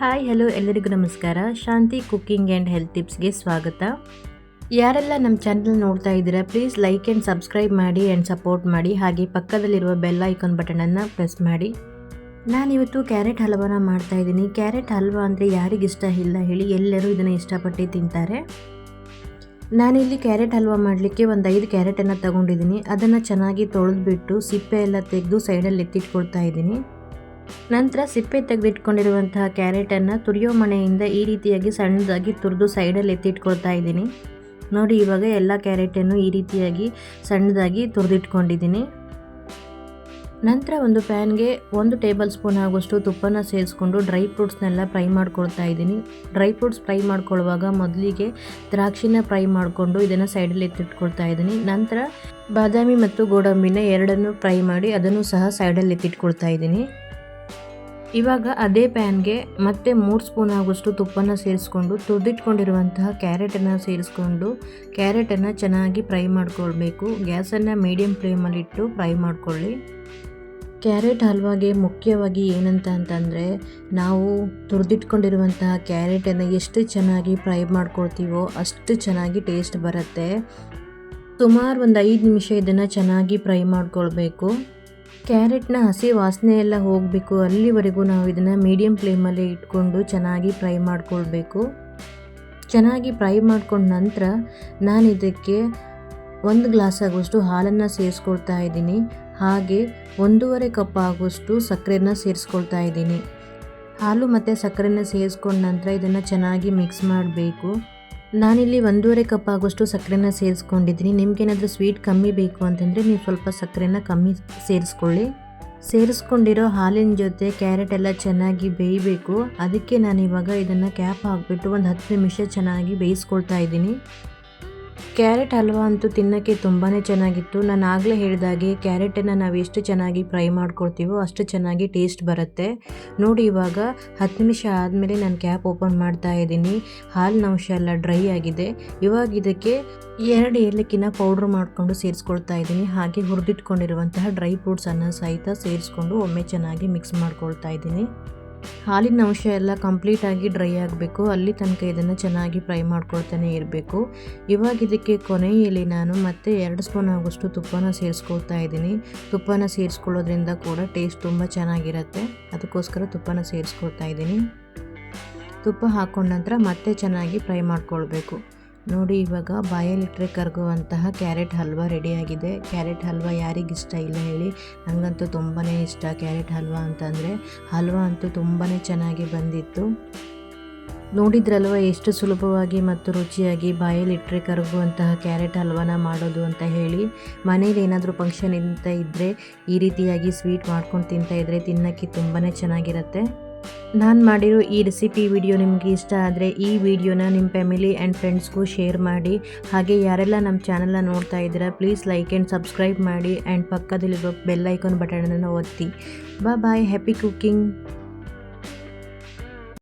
Hi hello ಎಲ್ಲರಿಗೂ ನಮಸ್ಕಾರ. ಶಾಂತಿ cooking and health ಟಿಪ್ಸ್ಗೆ ಸ್ವಾಗತ. ಯಾರೆಲ್ಲ ನಮ್ಮ ಚಾನಲ್ ನೋಡ್ತಾ ಇದ್ದೀರಾ ಪ್ಲೀಸ್ ಲೈಕ್ ಆ್ಯಂಡ್ ಸಬ್ಸ್ಕ್ರೈಬ್ ಮಾಡಿ ಆ್ಯಂಡ್ ಸಪೋರ್ಟ್ ಮಾಡಿ. ಹಾಗೆ ಪಕ್ಕದಲ್ಲಿರುವ ಬೆಲ್ ಐಕಾನ್ ಬಟನನ್ನು ಪ್ರೆಸ್ ಮಾಡಿ. ನಾನಿವತ್ತು ಕ್ಯಾರೆಟ್ ಹಲ್ವಾನ ಮಾಡ್ತಾಯಿದ್ದೀನಿ. ಕ್ಯಾರೆಟ್ ಹಲ್ವಾ ಅಂದರೆ ಯಾರಿಗಿಷ್ಟ ಇಲ್ಲ ಹೇಳಿ, ಎಲ್ಲರೂ ಇದನ್ನು ಇಷ್ಟಪಟ್ಟು ತಿಂತಾರೆ. ನಾನಿಲ್ಲಿ ಕ್ಯಾರೆಟ್ ಹಲ್ವಾ ಮಾಡಲಿಕ್ಕೆ ಒಂದು 5 ಕ್ಯಾರೆಟನ್ನು ತಗೊಂಡಿದ್ದೀನಿ. ಅದನ್ನು ಚೆನ್ನಾಗಿ ತೊಳೆದ್ಬಿಟ್ಟು ಸಿಪ್ಪೆ ಎಲ್ಲ ತೆಗೆದು ಸೈಡಲ್ಲಿ ಎತ್ತಿಟ್ಕೊಳ್ತಾ ಇದ್ದೀನಿ. ನಂತರ ಸಿಪ್ಪೆ ತೆಗೆದಿಟ್ಕೊಂಡಿರುವಂತಹ ಕ್ಯಾರೆಟನ್ನು ತುರಿಯೋ ಮಣೆಯಿಂದ ಈ ರೀತಿಯಾಗಿ ಸಣ್ಣದಾಗಿ ತುರಿದು ಸೈಡಲ್ಲಿ ಎತ್ತಿಟ್ಕೊಳ್ತಾ ಇದ್ದೀನಿ. ನೋಡಿ, ಇವಾಗ ಎಲ್ಲ ಕ್ಯಾರೆಟನ್ನು ಈ ರೀತಿಯಾಗಿ ಸಣ್ಣದಾಗಿ ತುರಿದಿಟ್ಕೊಂಡಿದ್ದೀನಿ. ನಂತರ ಒಂದು ಪ್ಯಾನ್ಗೆ 1 ಟೇಬಲ್ ಸ್ಪೂನ್ ಆಗುವಷ್ಟು ತುಪ್ಪನ ಸೇರಿಸ್ಕೊಂಡು ಡ್ರೈ ಫ್ರೂಟ್ಸ್ನೆಲ್ಲ ಫ್ರೈ ಮಾಡ್ಕೊಳ್ತಾ ಇದ್ದೀನಿ. ಡ್ರೈ ಫ್ರೂಟ್ಸ್ ಫ್ರೈ ಮಾಡ್ಕೊಳ್ಳುವಾಗ ಮೊದಲಿಗೆ ದ್ರಾಕ್ಷಿನ ಫ್ರೈ ಮಾಡಿಕೊಂಡು ಇದನ್ನು ಸೈಡಲ್ಲಿ ಎತ್ತಿಟ್ಕೊಳ್ತಾ ಇದ್ದೀನಿ. ನಂತರ ಬಾದಾಮಿ ಮತ್ತು ಗೋಡಂಬಿನ ಎರಡನ್ನು ಫ್ರೈ ಮಾಡಿ ಅದನ್ನು ಸಹ ಸೈಡಲ್ಲಿ ಎತ್ತಿಟ್ಕೊಳ್ತಾ ಇದ್ದೀನಿ. ಇವಾಗ ಅದೇ ಪ್ಯಾನ್ಗೆ ಮತ್ತೆ 3 ಸ್ಪೂನ್ ಆಗುವಷ್ಟು ತುಪ್ಪನ ಸೇರಿಸ್ಕೊಂಡು ತುರಿದಿಟ್ಕೊಂಡಿರುವಂತಹ ಕ್ಯಾರೆಟನ್ನು ಸೇರಿಸ್ಕೊಂಡು ಕ್ಯಾರೆಟನ್ನು ಚೆನ್ನಾಗಿ ಫ್ರೈ ಮಾಡ್ಕೊಳ್ಬೇಕು. ಗ್ಯಾಸನ್ನು ಮೀಡಿಯಮ್ ಫ್ಲೇಮಲ್ಲಿ ಇಟ್ಟು ಫ್ರೈ ಮಾಡ್ಕೊಳ್ಳಿ. ಕ್ಯಾರೆಟ್ ಹಲ್ವಾಗೆ ಮುಖ್ಯವಾಗಿ ಅಂತಂದರೆ ನಾವು ತುರಿದಿಟ್ಕೊಂಡಿರುವಂತಹ ಕ್ಯಾರೆಟನ್ನು ಎಷ್ಟು ಚೆನ್ನಾಗಿ ಫ್ರೈ ಮಾಡ್ಕೊಳ್ತೀವೋ ಅಷ್ಟು ಚೆನ್ನಾಗಿ ಟೇಸ್ಟ್ ಬರುತ್ತೆ. ಸುಮಾರು ಒಂದು 5 ನಿಮಿಷ ಇದನ್ನು ಚೆನ್ನಾಗಿ ಫ್ರೈ ಮಾಡ್ಕೊಳ್ಬೇಕು. ಕ್ಯಾರೆಟ್ನ ಹಸಿ ವಾಸನೆ ಎಲ್ಲ ಹೋಗಬೇಕು, ಅಲ್ಲಿವರೆಗೂ ನಾವು ಇದನ್ನು ಮೀಡಿಯಮ್ ಫ್ಲೇಮಲ್ಲಿ ಇಟ್ಕೊಂಡು ಚೆನ್ನಾಗಿ ಫ್ರೈ ಮಾಡ್ಕೊಳ್ಬೇಕು. ಚೆನ್ನಾಗಿ ಫ್ರೈ ಮಾಡ್ಕೊಂಡ ನಂತರ ನಾನು ಇದಕ್ಕೆ 1 ಗ್ಲಾಸ್ ಆಗುವಷ್ಟು ಹಾಲನ್ನು ಸೇರಿಸ್ಕೊಳ್ತಾ ಇದ್ದೀನಿ. ಹಾಗೆ 1.5 ಕಪ್ ಆಗುವಷ್ಟು ಸಕ್ಕರೆನ ಸೇರಿಸ್ಕೊಳ್ತಾ ಇದ್ದೀನಿ. ಹಾಲು ಮತ್ತು ಸಕ್ಕರೆನ ಸೇರಿಸ್ಕೊಂಡ ನಂತರ ಇದನ್ನು ಚೆನ್ನಾಗಿ ಮಿಕ್ಸ್ ಮಾಡಬೇಕು. ನಾನಿಲ್ಲಿ 1.5 ಕಪ್ ಆಗುವಷ್ಟು ಸಕ್ಕರೆನ ಸೇರಿಸ್ಕೊಂಡಿದ್ದೀನಿ. ನಿಮಗೇನಾದರೂ ಸ್ವೀಟ್ ಕಮ್ಮಿ ಬೇಕು ಅಂತಂದರೆ ನೀವು ಸ್ವಲ್ಪ ಸಕ್ಕರೆನ ಕಮ್ಮಿ ಸೇರಿಸ್ಕೊಳ್ಳಿ. ಸೇರಿಸ್ಕೊಂಡಿರೋ ಹಾಲಿನ ಜೊತೆ ಕ್ಯಾರೆಟ್ ಎಲ್ಲ ಚೆನ್ನಾಗಿ ಬೇಯಬೇಕು. ಅದಕ್ಕೆ ನಾನು ಇವಾಗ ಇದನ್ನು ಕ್ಯಾಪ್ ಹಾಕಿಬಿಟ್ಟು ಒಂದು 10 ನಿಮಿಷ ಚೆನ್ನಾಗಿ ಬೇಯಿಸ್ಕೊಳ್ತಾ ಇದ್ದೀನಿ. ಕ್ಯಾರೆಟ್ ಹಲ್ವಾ ಅಂತೂ ತಿನ್ನೋಕ್ಕೆ ತುಂಬಾ ಚೆನ್ನಾಗಿತ್ತು. ನಾನು ಆಗಲೇ ಹೇಳಿದಾಗೆ ಕ್ಯಾರೆಟನ್ನು ನಾವು ಎಷ್ಟು ಚೆನ್ನಾಗಿ ಫ್ರೈ ಮಾಡ್ಕೊಳ್ತೀವೋ ಅಷ್ಟು ಚೆನ್ನಾಗಿ ಟೇಸ್ಟ್ ಬರುತ್ತೆ. ನೋಡಿ, ಇವಾಗ 10 ನಿಮಿಷ ಆದಮೇಲೆ ನಾನು ಕ್ಯಾಪ್ ಓಪನ್ ಮಾಡ್ತಾ ಇದ್ದೀನಿ. ಹಾಲಿನ ಅಂಶ ಎಲ್ಲ ಡ್ರೈ ಆಗಿದೆ. ಇವಾಗ ಇದಕ್ಕೆ 2 ಏಲಕ್ಕಿನ ಪೌಡ್ರ್ ಮಾಡಿಕೊಂಡು ಸೇರಿಸ್ಕೊಳ್ತಾ ಇದ್ದೀನಿ. ಹಾಗೆ ಹುರಿದಿಟ್ಕೊಂಡಿರುವಂತಹ ಡ್ರೈ ಫ್ರೂಟ್ಸನ್ನು ಸಹಿತ ಸೇರಿಸ್ಕೊಂಡು ಒಮ್ಮೆ ಚೆನ್ನಾಗಿ ಮಿಕ್ಸ್ ಮಾಡ್ಕೊಳ್ತಾ ಇದ್ದೀನಿ. ಹಾಲಿನ ಅಂಶ ಎಲ್ಲ ಕಂಪ್ಲೀಟಾಗಿ ಡ್ರೈ ಆಗಬೇಕು, ಅಲ್ಲಿ ತನಕ ಇದನ್ನು ಚೆನ್ನಾಗಿ ಫ್ರೈ ಮಾಡ್ಕೊಳ್ತಾನೆ ಇರಬೇಕು. ಇವಾಗ ಇದಕ್ಕೆ ಕೊನೆಯಲ್ಲಿ ನಾನು ಮತ್ತೆ 2 ಸ್ಪೂನ್ ಆಗುವಷ್ಟು ತುಪ್ಪನ ಸೇರಿಸ್ಕೊಳ್ತಾ ಇದ್ದೀನಿ. ತುಪ್ಪನ ಸೇರಿಸ್ಕೊಳ್ಳೋದ್ರಿಂದ ಕೂಡ ಟೇಸ್ಟ್ ತುಂಬ ಚೆನ್ನಾಗಿರುತ್ತೆ. ಅದಕ್ಕೋಸ್ಕರ ತುಪ್ಪನ ಸೇರಿಸ್ಕೊಳ್ತಾ ಇದ್ದೀನಿ. ತುಪ್ಪ ಹಾಕ್ಕೊಂಡ ನಂತರ ಮತ್ತೆ ಚೆನ್ನಾಗಿ ಫ್ರೈ ಮಾಡ್ಕೊಳ್ಬೇಕು. ನೋಡಿ, ಇವಾಗ ಬಾಯಲ್ಲಿಟ್ಟರೆ ಕರಗುವಂತಹ ಕ್ಯಾರೆಟ್ ಹಲ್ವಾ ರೆಡಿಯಾಗಿದೆ. ಕ್ಯಾರೆಟ್ ಹಲ್ವಾ ಯಾರಿಗಿಷ್ಟ ಇಲ್ಲ ಹೇಳಿ, ನನಗಂತೂ ತುಂಬಾ ಇಷ್ಟ ಕ್ಯಾರೆಟ್ ಹಲ್ವಾ ಅಂತಂದರೆ. ಹಲ್ವಾ ಅಂತೂ ತುಂಬಾ ಚೆನ್ನಾಗಿ ಬಂದಿತ್ತು. ನೋಡಿದ್ರಲ್ವ ಎಷ್ಟು ಸುಲಭವಾಗಿ ಮತ್ತು ರುಚಿಯಾಗಿ ಬಾಯಲ್ಲಿಟ್ಟರೆ ಕರಗುವಂತಹ ಕ್ಯಾರೆಟ್ ಹಲ್ವಾನ ಮಾಡೋದು ಅಂತ ಹೇಳಿ. ಮನೇಲಿ ಏನಾದರೂ ಫಂಕ್ಷನ್ ಅಂತ ಇದ್ದರೆ ಈ ರೀತಿಯಾಗಿ ಸ್ವೀಟ್ ಮಾಡ್ಕೊಂಡು ತಿಂತಾಯಿದ್ರೆ ತಿನ್ನೋಕ್ಕೆ ತುಂಬಾ ಚೆನ್ನಾಗಿರುತ್ತೆ. ನಾನು ಮಾಡಿರೋ ಈ ರೆಸಿಪಿ ವಿಡಿಯೋ ನಿಮಗೆ ಇಷ್ಟ ಆದರೆ ಈ ವಿಡಿಯೋನ ನಿಮ್ಮ ಫ್ಯಾಮಿಲಿ ಆ್ಯಂಡ್ ಫ್ರೆಂಡ್ಸ್ಗೂ ಶೇರ್ ಮಾಡಿ. ಹಾಗೆ ಯಾರೆಲ್ಲ ನಮ್ಮ ಚಾನಲ್ನ ನೋಡ್ತಾ ಇದ್ದೀರಾ ಪ್ಲೀಸ್ ಲೈಕ್ ಆ್ಯಂಡ್ ಸಬ್ಸ್ಕ್ರೈಬ್ ಮಾಡಿ ಆ್ಯಂಡ್ ಪಕ್ಕದಲ್ಲಿರೋ ಬೆಲ್ ಐಕಾನ್ ಬಟನನ್ನು ಒತ್ತಿ. ಬಾಯ್, ಹ್ಯಾಪಿ ಕುಕ್ಕಿಂಗ್.